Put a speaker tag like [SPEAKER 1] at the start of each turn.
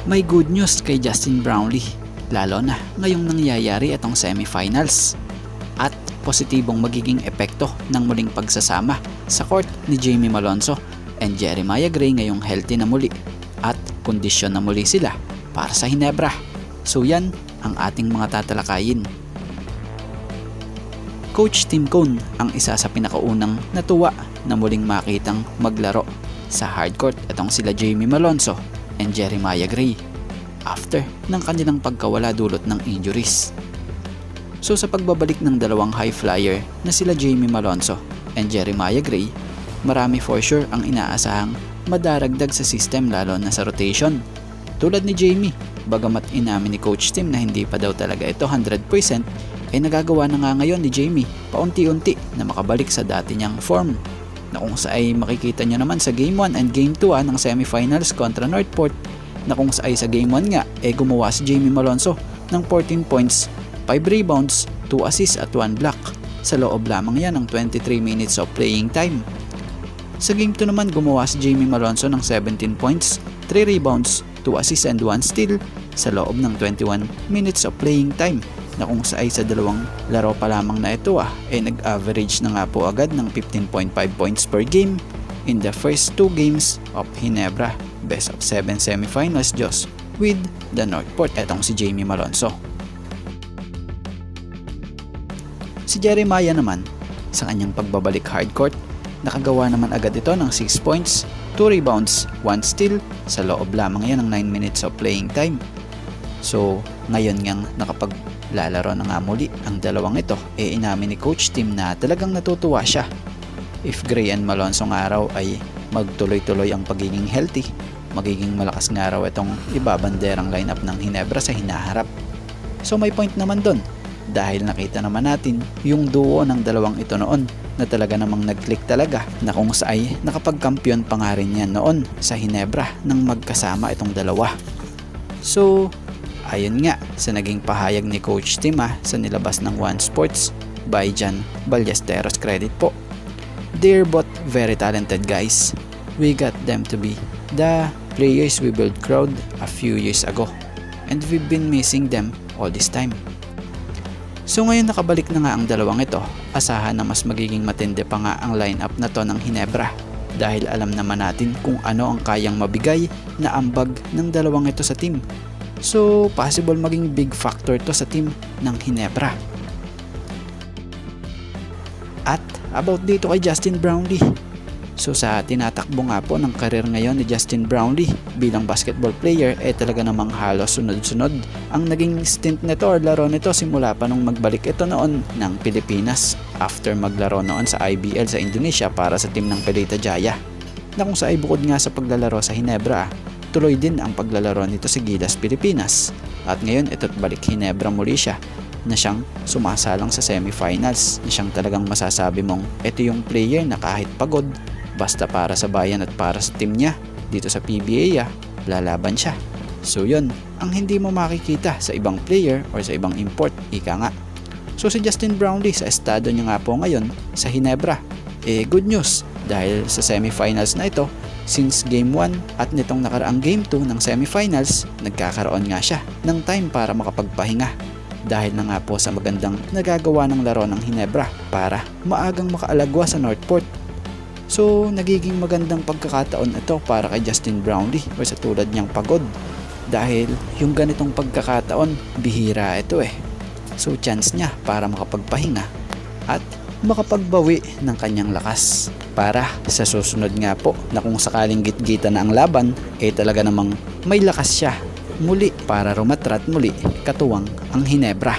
[SPEAKER 1] May good news kay Justin Brownlee, lalo na ngayong nangyayari itong semifinals. At positibong magiging epekto ng muling pagsasama sa court ni Jamie Malonzo and Jeremiah Gray ngayong healthy na muli at kondisyon na muli sila para sa Hinebra. So yan ang ating mga tatalakayin. Coach Tim Cone ang isa sa pinakaunang natuwa na muling makitang maglaro sa hardcourt itong sila Jamie Malonzo and Jeremiah Gray after ng kanilang pagkawala dulot ng injuries. So sa pagbabalik ng dalawang high flyer na sila Jamie Malonzo and Jeremiah Gray, marami for sure ang inaasahang madaragdag sa system lalo na sa rotation. Tulad ni Jamie, bagamat inamin ni Coach Tim na hindi pa daw talaga ito 100%, ay nagagawa na nga ngayon ni Jamie paunti-unti na makabalik sa dati niyang form, na kung sa ay makikita niyo naman sa Game 1 and Game 2 ng semifinals kontra Northport, na kung sa ay sa Game 1 nga gumawa si Jamie Malonzo ng 14 points, 5 rebounds, 2 assists at 1 block sa loob lamang yan ng 23 minutes of playing time. Sa Game 2 naman gumawa si Jamie Malonzo ng 17 points, 3 rebounds, 2 assists and 1 steal sa loob ng 21 minutes of playing time, na kung sa ay sa dalawang laro pa lamang na ito nag-average na nga po agad ng 15.5 points per game in the first 2 games of Hinebra Best of 7 semifinals Diyos with the Northport etong si Jamie Malonzo. Si Jeremiah naman sa kanyang pagbabalik hardcourt, nakagawa naman agad ito ng 6 points, 2 rebounds, 1 steal sa loob lamang yan ng 9 minutes of playing time. So ngayon ngang nakapaglalaro na nga muli ang dalawang ito, inamin ni Coach Tim na talagang natutuwa siya. If Gray and Malonzo nga raw ay magtuloy-tuloy ang pagiging healthy, magiging malakas nga raw itong ibabanderang lineup ng Hinebra sa hinaharap. So may point naman doon, dahil nakita naman natin yung duo ng dalawang ito noon na talaga namang nag-click talaga, na kung sa ay nakapagkampiyon pa nga rin yan noon sa Hinebra nang magkasama itong dalawa. So ayun nga sa naging pahayag ni Coach Tim sa nilabas ng One Sports by Jan Ballesteros, credit po. They're both very talented guys. We got them to be the players we built crowd a few years ago, and we've been missing them all this time. So ngayon nakabalik na nga ang dalawang ito, asahan na mas magiging matindi pa nga ang lineup na to ng Hinebra, dahil alam naman natin kung ano ang kayang mabigay na ambag ng dalawang ito sa team. So possible maging big factor to sa team ng Hinebra. At about dito kay Justin Brownlee, so sa tinatakbo nga po ng karir ngayon ni Justin Brownlee bilang basketball player, talaga namang halos sunod-sunod ang naging stint nito or laro nito simula pa nung magbalik ito noon ng Pilipinas after maglaro noon sa IBL sa Indonesia para sa team ng Pelita Jaya, na kung sa ay bukod nga sa paglalaro sa Hinebra, tuloy din ang paglalaro nito sa Gilas Pilipinas, at ngayon ito't balik Hinebra muli siya na siyang sumasalang sa semifinals, na siyang talagang masasabi mong ito yung player na kahit pagod, basta para sa bayan at para sa team niya dito sa PBA lalaban siya. So yun ang hindi mo makikita sa ibang player or sa ibang import, ika nga. So si Justin Brownlee sa estado niya nga po ngayon sa Hinebra, good news, dahil sa semifinals na ito, since Game 1 at nitong nakaraang Game 2 ng semifinals, nagkakaroon nga siya ng time para makapagpahinga, dahil na nga po sa magandang nagagawa ng laro ng Hinebra para maagang makaalagwa sa Northport. So nagiging magandang pagkakataon ito para kay Justin Brownlee or sa tulad niyang pagod, dahil yung ganitong pagkakataon bihira ito So chance niya para makapagpahinga at makapagbawi ng kanyang lakas para sa susunod nga po na kung sakaling gitgita na ang laban, talaga namang may lakas siya muli para rumatrat muli katuwang ang Hinebra.